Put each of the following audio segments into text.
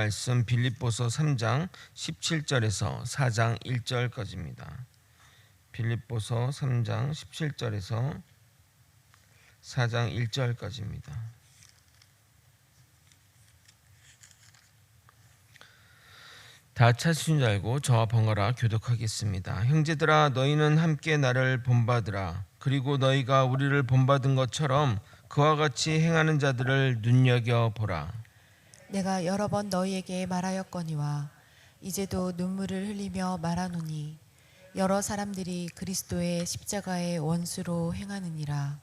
말씀 빌립보서 3장 17절에서 4장 1절까지입니다. 빌립보서 3장 17절에서 4장 1절까지입니다. 다 찾으신 줄 알고 저와 번갈아 교독하겠습니다. 형제들아, 너희는 함께 나를 본받으라. 그리고 너희가 우리를 본받은 것처럼 그와 같이 행하는 자들을 눈여겨보라. 내가 여러 번 너희에게 말하였거니와 이제도 눈물을 흘리며 말하노니 여러 사람들이 그리스도의 십자가의 원수로 행하느니라.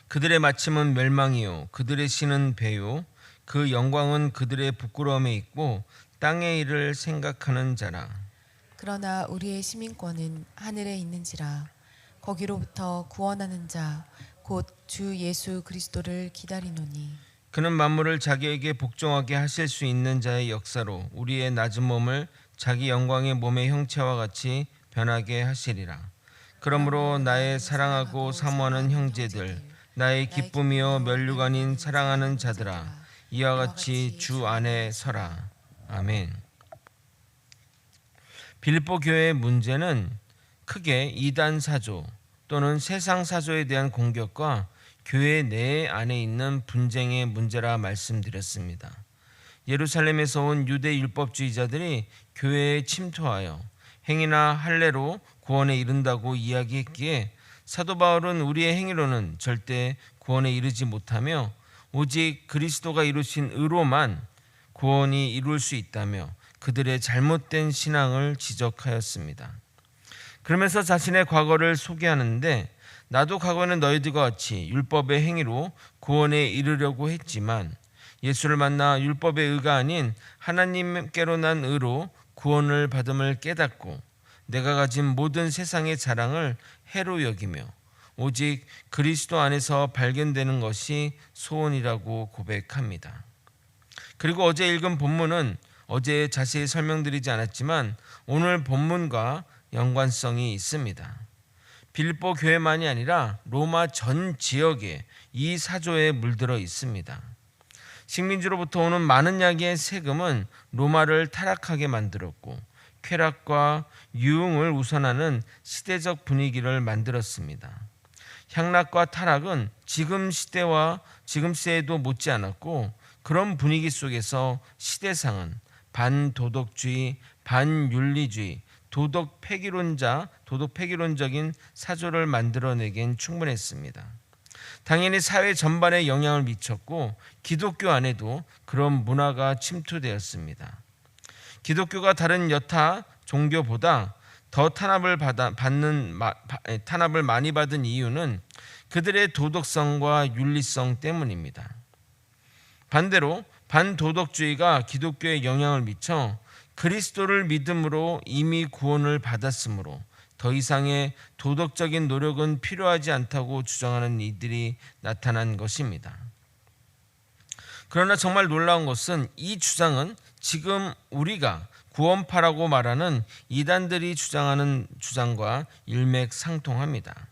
그들의 마침은 멸망이요 그들의 신은 배요 그 영광은 그들의 부끄러움에 있고 땅의 일을 생각하는 자라. 그러나 우리의 시민권은 하늘에 있는지라. 거기로부터 구원하는 자 곧 주 예수 그리스도를 기다리노니 그는 만물을 자기에게 복종하게 하실 수 있는 자의 역사로 우리의 낮은 몸을 자기 영광의 몸의 형체와 같이 변하게 하시리라. 그러므로 나의 사랑하고 사모하는 형제들, 나의 기쁨이요 면류가 아닌 사랑하는 자들아, 이와 같이 주 안에 서라. 아멘. 빌립보 교회의 문제는 크게 이단 사조 또는 세상 사조에 대한 공격과 교회 내 안에 있는 분쟁의 문제라 말씀드렸습니다. 예루살렘에서 온 유대 율법주의자들이 교회에 침투하여 행위나 할례로 구원에 이른다고 이야기했기에 사도 바울은 우리의 행위로는 절대 구원에 이르지 못하며 오직 그리스도가 이루신 의로만 구원이 이룰 수 있다며 그들의 잘못된 신앙을 지적하였습니다. 그러면서 자신의 과거를 소개하는데 나도 과거에는 너희들과 같이 율법의 행위로 구원에 이르려고 했지만 예수를 만나 율법의 의가 아닌 하나님께로 난 의로 구원을 받음을 깨닫고 내가 가진 모든 세상의 자랑을 해로 여기며 오직 그리스도 안에서 발견되는 것이 소원이라고 고백합니다. 그리고 어제 읽은 본문은 어제 자세히 설명드리지 않았지만 오늘 본문과 연관성이 있습니다. 빌립보 교회만이 아니라 로마 전 지역에 이 사조에 물들어 있습니다. 식민지로부터 오는 많은 양의 세금은 로마를 타락하게 만들었고 쾌락과 유흥을 우선하는 시대적 분위기를 만들었습니다. 향락과 타락은 지금 시대에도 못지않았고 그런 분위기 속에서 시대상은 반도덕주의, 반윤리주의, 도덕 폐기론적인 사조를 만들어내기엔 충분했습니다. 당연히 사회 전반에 영향을 미쳤고 기독교 안에도 그런 문화가 침투되었습니다. 기독교가 다른 여타 종교보다 더 탄압을 많이 받은 이유는 그들의 도덕성과 윤리성 때문입니다. 반대로 반도덕주의가 기독교에 영향을 미쳐 그리스도를 믿음으로 이미 구원을 받았으므로 더 이상의 도덕적인 노력은 필요하지 않다고 주장하는 이들이 나타난 것입니다. 그러나 정말 놀라운 것은 이 주장은 지금 우리가 구원파라고 말하는 이단들이 주장하는 주장과 일맥상통합니다.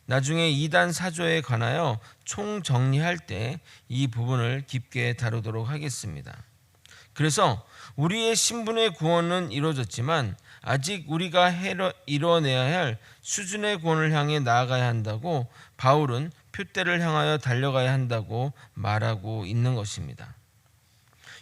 나중에 이단 사조에 관하여 총정리할 때 이 부분을 깊게 다루도록 하겠습니다. 그래서 우리의 신분의 구원은 이루어졌지만 아직 우리가 이뤄내야 할 수준의 구원을 향해 나아가야 한다고 바울은 표대를 향하여 달려가야 한다고 말하고 있는 것입니다.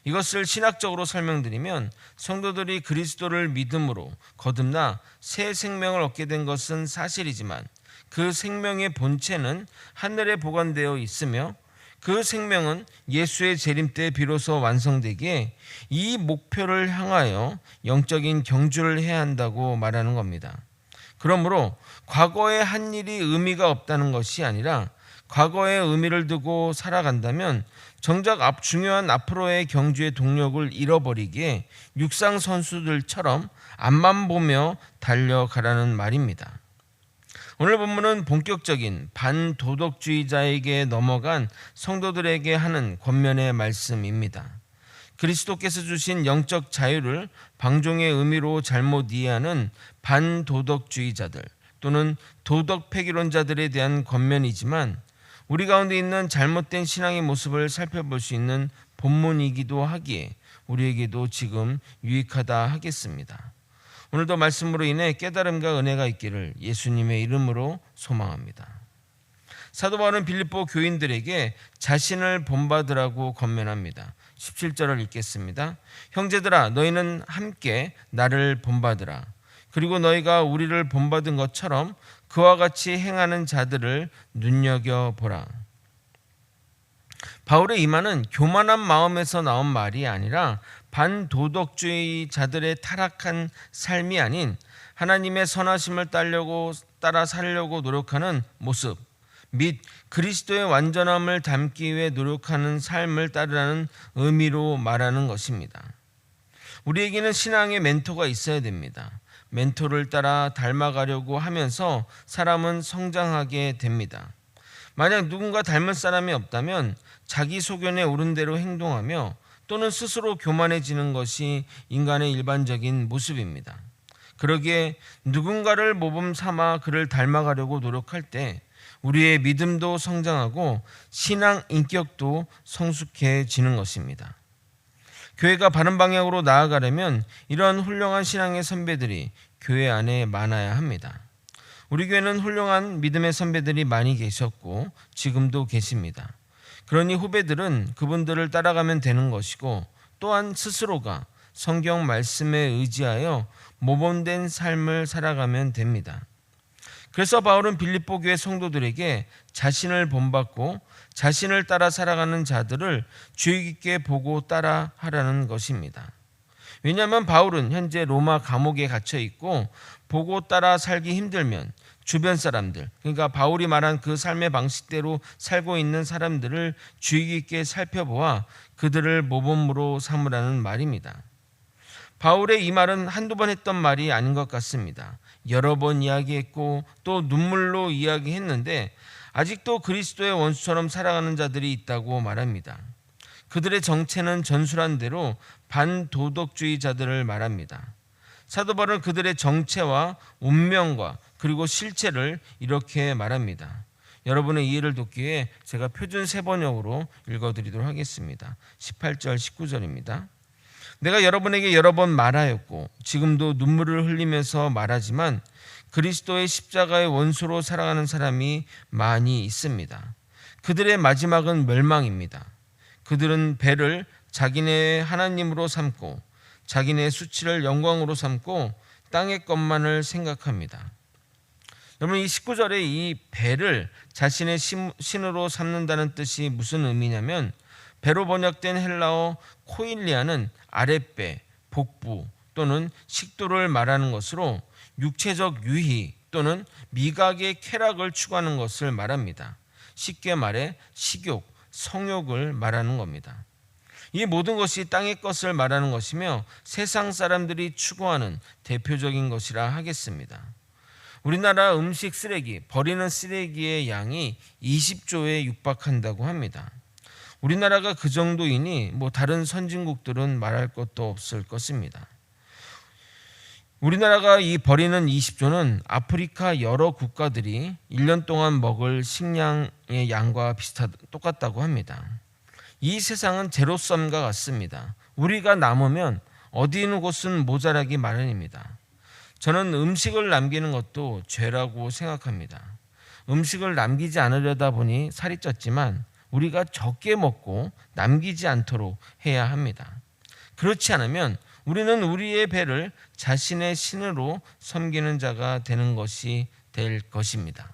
이것을 신학적으로 설명드리면 성도들이 그리스도를 믿음으로 거듭나 새 생명을 얻게 된 것은 사실이지만 그 생명의 본체는 하늘에 보관되어 있으며 그 생명은 예수의 재림 때 비로소 완성되기에 이 목표를 향하여 영적인 경주를 해야 한다고 말하는 겁니다. 그러므로 과거에 한 일이 의미가 없다는 것이 아니라 과거의 의미를 두고 살아간다면 정작 중요한 앞으로의 경주의 동력을 잃어버리기에 육상 선수들처럼 앞만 보며 달려가라는 말입니다. 오늘 본문은 본격적인 반도덕주의자에게 넘어간 성도들에게 하는 권면의 말씀입니다. 그리스도께서 주신 영적 자유를 방종의 의미로 잘못 이해하는 반도덕주의자들 또는 도덕 폐기론자들에 대한 권면이지만 우리 가운데 있는 잘못된 신앙의 모습을 살펴볼 수 있는 본문이기도 하기에 우리에게도 지금 유익하다 하겠습니다. 오늘도 말씀으로 인해 깨달음과 은혜가 있기를 예수님의 이름으로 소망합니다. 사도 바울은 빌립보 교인들에게 자신을 본받으라고 권면합니다. 17절을 읽겠습니다. 형제들아 너희는 함께 나를 본받으라. 그리고 너희가 우리를 본받은 것처럼 그와 같이 행하는 자들을 눈여겨보라. 바울의 이 말은 교만한 마음에서 나온 말이 아니라 반도덕주의자들의 타락한 삶이 아닌 하나님의 선하심을 따라 살려고 노력하는 모습 및 그리스도의 완전함을 담기 위해 노력하는 삶을 따르라는 의미로 말하는 것입니다. 우리에게는 신앙의 멘토가 있어야 됩니다. 멘토를 따라 닮아가려고 하면서 사람은 성장하게 됩니다. 만약 누군가 닮을 사람이 없다면 자기 소견에 오른 대로 행동하며 또는 스스로 교만해지는 것이 인간의 일반적인 모습입니다. 그러기에 누군가를 모범 삼아 그를 닮아가려고 노력할 때 우리의 믿음도 성장하고 신앙 인격도 성숙해지는 것입니다. 교회가 바른 방향으로 나아가려면 이런 훌륭한 신앙의 선배들이 교회 안에 많아야 합니다. 우리 교회는 훌륭한 믿음의 선배들이 많이 계셨고 지금도 계십니다. 그러니 후배들은 그분들을 따라가면 되는 것이고 또한 스스로가 성경 말씀에 의지하여 모범된 삶을 살아가면 됩니다. 그래서 바울은 빌립보 교회 성도들에게 자신을 본받고 자신을 따라 살아가는 자들을 주의 깊게 보고 따라하라는 것입니다. 왜냐하면 바울은 현재 로마 감옥에 갇혀 있고 보고 따라 살기 힘들면 주변 사람들, 그러니까 바울이 말한 그 삶의 방식대로 살고 있는 사람들을 주의 깊게 살펴보아 그들을 모범으로 삼으라는 말입니다. 바울의 이 말은 한두 번 했던 말이 아닌 것 같습니다. 여러 번 이야기했고 또 눈물로 이야기했는데 아직도 그리스도의 원수처럼 살아가는 자들이 있다고 말합니다. 그들의 정체는 전술한 대로 반도덕주의자들을 말합니다. 사도 바울은 그들의 정체와 운명과 그리고 실체를 이렇게 말합니다. 여러분의 이해를 돕기 위해 제가 표준 세번역으로 읽어드리도록 하겠습니다. 18절 19절입니다. 내가 여러분에게 여러 번 말하였고 지금도 눈물을 흘리면서 말하지만 그리스도의 십자가의 원수로 살아가는 사람이 많이 있습니다. 그들의 마지막은 멸망입니다. 그들은 배를 자기네 하나님으로 삼고 자기네 수치를 영광으로 삼고 땅의 것만을 생각합니다. 여러분 이 19절에 이 배를 자신의 신으로 삼는다는 뜻이 무슨 의미냐면 배로 번역된 헬라어 코일리아는 아랫배, 복부 또는 식도를 말하는 것으로 육체적 유희 또는 미각의 쾌락을 추구하는 것을 말합니다. 쉽게 말해 식욕, 성욕을 말하는 겁니다. 이 모든 것이 땅의 것을 말하는 것이며 세상 사람들이 추구하는 대표적인 것이라 하겠습니다. 우리나라 음식 쓰레기, 버리는 쓰레기의 양이 20조에 육박한다고 합니다. 우리나라가 그 정도이니 다른 선진국들은 말할 것도 없을 것입니다. 우리나라가 이 버리는 20조는 아프리카 여러 국가들이 1년 동안 먹을 식량의 양과 똑같다고 합니다. 이 세상은 제로섬과 같습니다. 우리가 남으면 어디 있는 곳은 모자라기 마련입니다. 저는 음식을 남기는 것도 죄라고 생각합니다. 음식을 남기지 않으려다 보니 살이 쪘지만 우리가 적게 먹고 남기지 않도록 해야 합니다. 그렇지 않으면 우리는 우리의 배를 자신의 신으로 섬기는 자가 되는 것이 될 것입니다.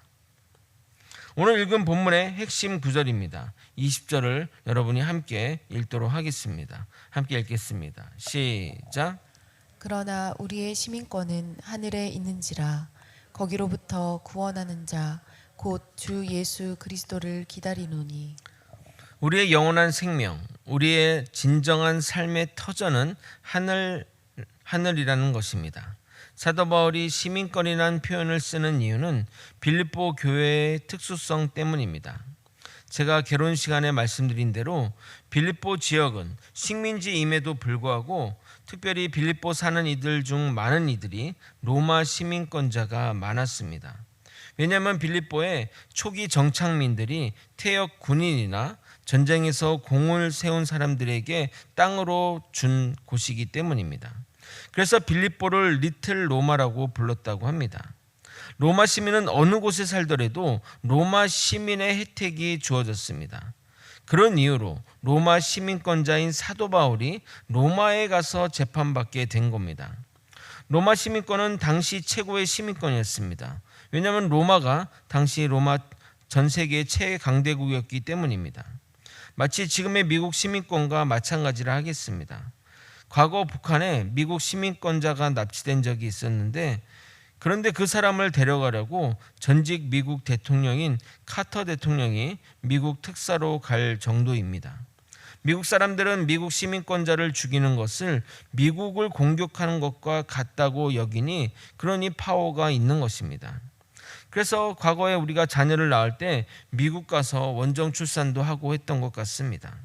오늘 읽은 본문의 핵심 구절입니다. 20절을 여러분이 함께 읽도록 하겠습니다. 함께 읽겠습니다. 시작. 그러나 우리의 시민권은 하늘에 있는지라 거기로부터 구원하는 자 곧 주 예수 그리스도를 기다리노니. 우리의 영원한 생명, 우리의 진정한 삶의 터전은 하늘이라는 것입니다. 사도 바울이 시민권이라는 표현을 쓰는 이유는 빌립보 교회의 특수성 때문입니다. 제가 개론 시간에 말씀드린 대로 빌립보 지역은 식민지임에도 불구하고 특별히 빌립보 사는 이들 중 많은 이들이 로마 시민권자가 많았습니다. 왜냐하면 빌립보의 초기 정착민들이 퇴역 군인이나 전쟁에서 공을 세운 사람들에게 땅으로 준 곳이기 때문입니다. 그래서 빌립보를 리틀 로마라고 불렀다고 합니다. 로마 시민은 어느 곳에 살더라도 로마 시민의 혜택이 주어졌습니다. 그런 이유로 로마 시민권자인 사도 바울이 로마에 가서 재판받게 된 겁니다. 로마 시민권은 당시 최고의 시민권이었습니다. 왜냐하면 로마가 당시 로마 전 세계의 최강대국이었기 때문입니다. 마치 지금의 미국 시민권과 마찬가지라 하겠습니다. 과거 북한에 미국 시민권자가 납치된 적이 있었는데, 그런데 그 사람을 데려가려고 전직 미국 대통령인 카터 대통령이 미국 특사로 갈 정도입니다. 미국 사람들은 미국 시민권자를 죽이는 것을 미국을 공격하는 것과 같다고 여기니, 그러니 파워가 있는 것입니다. 그래서 과거에 우리가 자녀를 낳을 때 미국 가서 원정 출산도 하고 했던 것 같습니다.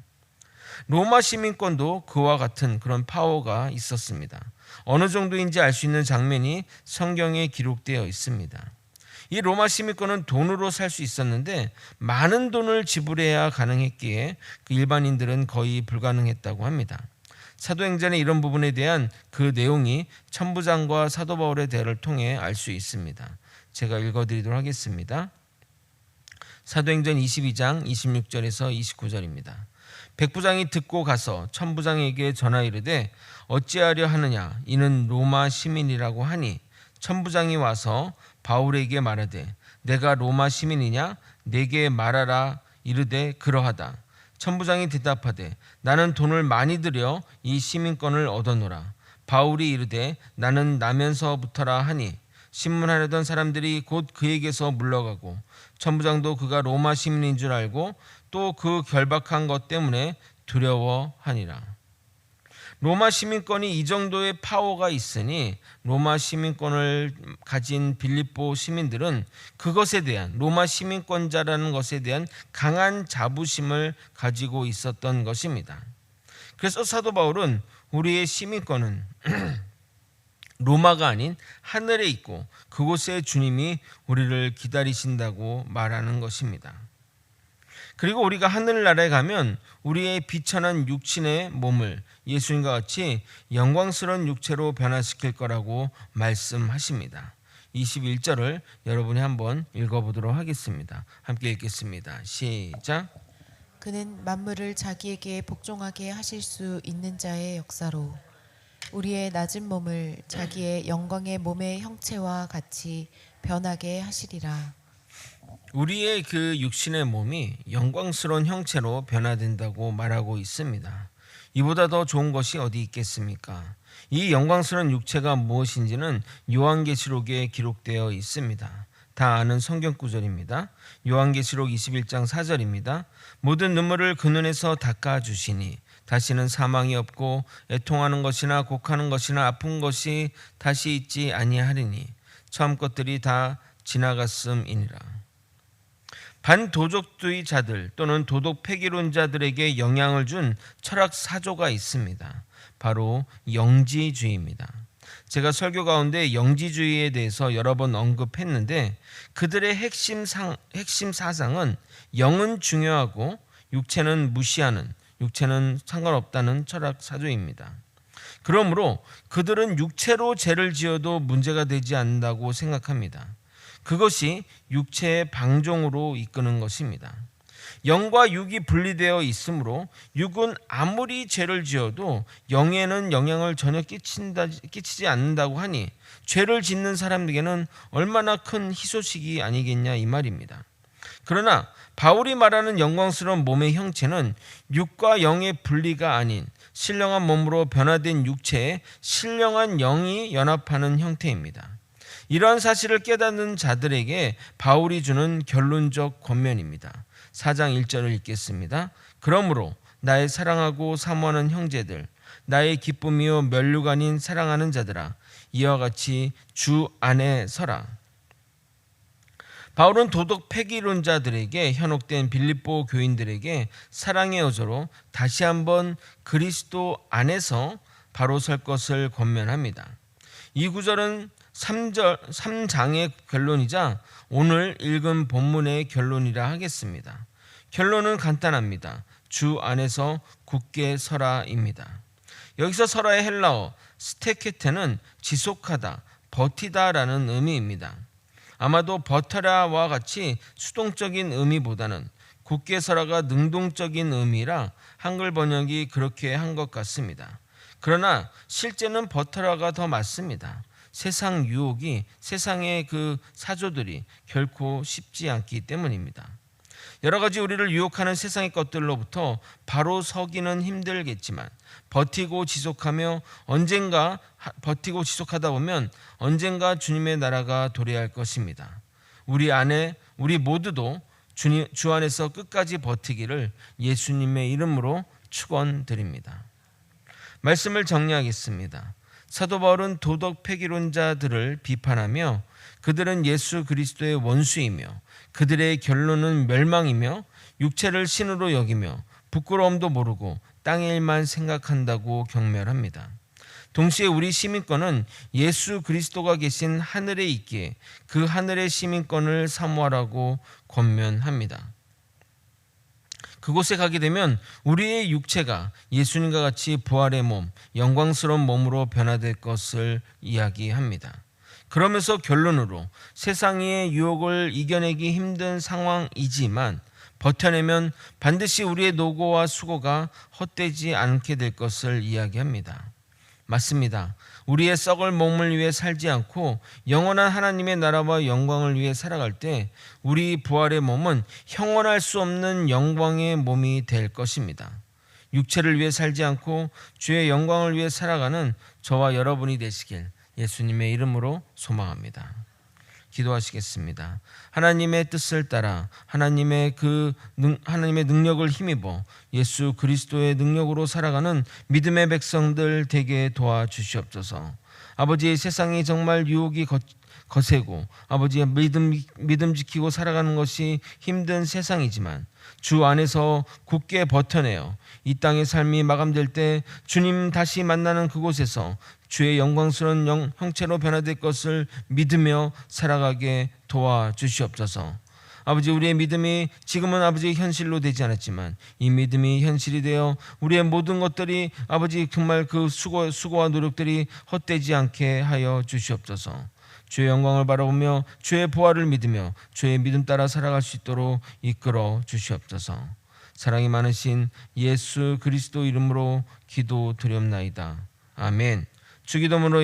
로마 시민권도 그와 같은 그런 파워가 있었습니다. 어느 정도인지 알 수 있는 장면이 성경에 기록되어 있습니다. 이 로마 시민권은 돈으로 살 수 있었는데 많은 돈을 지불해야 가능했기에 그 일반인들은 거의 불가능했다고 합니다. 사도행전의 이런 부분에 대한 그 내용이 천부장과 사도 바울의 대화를 통해 알 수 있습니다. 제가 읽어드리도록 하겠습니다. 사도행전 22장 26절에서 29절입니다. 백부장이 듣고 가서 천부장에게 전하 이르되 어찌하려 하느냐, 이는 로마 시민이라고 하니, 천부장이 와서 바울에게 말하되 내가 로마 시민이냐, 내게 말하라 이르되 그러하다. 천부장이 대답하되 나는 돈을 많이 들여 이 시민권을 얻어노라. 바울이 이르되 나는 나면서부터라 하니, 신문하려던 사람들이 곧 그에게서 물러가고, 천부장도 그가 로마 시민인 줄 알고 또 그 결박한 것 때문에 두려워하니라. 로마 시민권이 이 정도의 파워가 있으니 로마 시민권을 가진 빌립보 시민들은 그것에 대한, 로마 시민권자라는 것에 대한 강한 자부심을 가지고 있었던 것입니다. 그래서 사도 바울은 우리의 시민권은 로마가 아닌 하늘에 있고 그곳에 주님이 우리를 기다리신다고 말하는 것입니다. 그리고 우리가 하늘나라에 가면 우리의 비천한 육신의 몸을 예수님과 같이 영광스러운 육체로 변화시킬 거라고 말씀하십니다. 21절을 여러분이 한번 읽어보도록 하겠습니다. 함께 읽겠습니다. 시작. 그는 만물을 자기에게 복종하게 하실 수 있는 자의 역사로 우리의 낮은 몸을 자기의 영광의 몸의 형체와 같이 변하게 하시리라. 우리의 그 육신의 몸이 영광스러운 형체로 변화된다고 말하고 있습니다. 이보다 더 좋은 것이 어디 있겠습니까? 이 영광스러운 육체가 무엇인지는 요한계시록에 기록되어 있습니다. 다 아는 성경 구절입니다. 요한계시록 21장 4절입니다. 모든 눈물을 그 눈에서 닦아주시니 다시는 사망이 없고 애통하는 것이나 곡하는 것이나 아픈 것이 다시 있지 아니하리니 처음 것들이 다 지나갔음이니라. 반도덕주의자들 또는 도덕 폐기론자들에게 영향을 준 철학 사조가 있습니다. 바로 영지주의입니다. 제가 설교 가운데 영지주의에 대해서 여러 번 언급했는데, 그들의 핵심 사상은 영은 중요하고 육체는 무시하는, 육체는 상관없다는 철학 사조입니다. 그러므로 그들은 육체로 죄를 지어도 문제가 되지 않는다고 생각합니다. 그것이 육체의 방종으로 이끄는 것입니다. 영과 육이 분리되어 있으므로 육은 아무리 죄를 지어도 영에는 영향을 전혀 끼치지 않는다고 하니 죄를 짓는 사람에게는 얼마나 큰 희소식이 아니겠냐 이 말입니다. 그러나 바울이 말하는 영광스러운 몸의 형체는 육과 영의 분리가 아닌 신령한 몸으로 변화된 육체에 신령한 영이 연합하는 형태입니다. 이러한 사실을 깨닫는 자들에게 바울이 주는 결론적 권면입니다. 4장 1절을 읽겠습니다. 그러므로 나의 사랑하고 사모하는 형제들, 나의 기쁨이요 면류가 아닌 사랑하는 자들아, 이와 같이 주 안에 서라. 바울은 도덕 폐기론자들에게 현혹된 빌립보 교인들에게 사랑의 여조로 다시 한번 그리스도 안에서 바로 설 것을 권면합니다. 이 구절은 3장의 결론이자 오늘 읽은 본문의 결론이라 하겠습니다. 결론은 간단합니다. 주 안에서 굳게 서라입니다. 여기서 서라의 헬라어 스테케테는 지속하다, 버티다라는 의미입니다. 아마도 버텨라와 같이 수동적인 의미보다는 굳게 서라가 능동적인 의미라 한글 번역이 그렇게 한 것 같습니다. 그러나 실제는 버텨라가 더 맞습니다. 세상 유혹이, 세상의 그 사조들이 결코 쉽지 않기 때문입니다. 여러 가지 우리를 유혹하는 세상의 것들로부터 바로 서기는 힘들겠지만 버티고 지속하다 보면 언젠가 주님의 나라가 도래할 것입니다. 우리 모두도 주 안에서 끝까지 버티기를 예수님의 이름으로 축원드립니다. 말씀을 정리하겠습니다. 사도 바울은 도덕 폐기론자들을 비판하며 그들은 예수 그리스도의 원수이며 그들의 결론은 멸망이며 육체를 신으로 여기며 부끄러움도 모르고 땅의 일만 생각한다고 경멸합니다. 동시에 우리 시민권은 예수 그리스도가 계신 하늘에 있기에 그 하늘의 시민권을 사모하라고 권면합니다. 그곳에 가게 되면 우리의 육체가 예수님과 같이 부활의 몸, 영광스러운 몸으로 변화될 것을 이야기합니다. 그러면서 결론으로 세상의 유혹을 이겨내기 힘든 상황이지만 버텨내면 반드시 우리의 노고와 수고가 헛되지 않게 될 것을 이야기합니다. 맞습니다. 우리의 썩을 몸을 위해 살지 않고 영원한 하나님의 나라와 영광을 위해 살아갈 때 우리 부활의 몸은 형언할 수 없는 영광의 몸이 될 것입니다. 육체를 위해 살지 않고 주의 영광을 위해 살아가는 저와 여러분이 되시길 예수님의 이름으로 소망합니다. 기도하시겠습니다. 하나님의 뜻을 따라 하나님의 능력을 힘입어 예수 그리스도의 능력으로 살아가는 믿음의 백성들 되게 도와주시옵소서. 아버지, 세상이 정말 유혹이 거세고 아버지의 믿음 지키고 살아가는 것이 힘든 세상이지만 주 안에서 굳게 버텨내어 이 땅의 삶이 마감될 때 주님 다시 만나는 그곳에서 주의 영광스러운 형체로 변화될 것을 믿으며 살아가게 도와주시옵소서. 아버지, 우리의 믿음이 지금은 아버지 현실로 되지 않았지만 이 믿음이 현실이 되어 우리의 모든 것들이 아버지 정말 그 수고와 노력들이 헛되지 않게 하여 주시옵소서. 주의 영광을 바라보며 주의 부활을 믿으며 주의 믿음 따라 살아갈 수 있도록 이끌어 주시옵소서. 사랑이 많으신 예수 그리스도 이름으로 기도드렸나이다. 아멘. 주기도문으로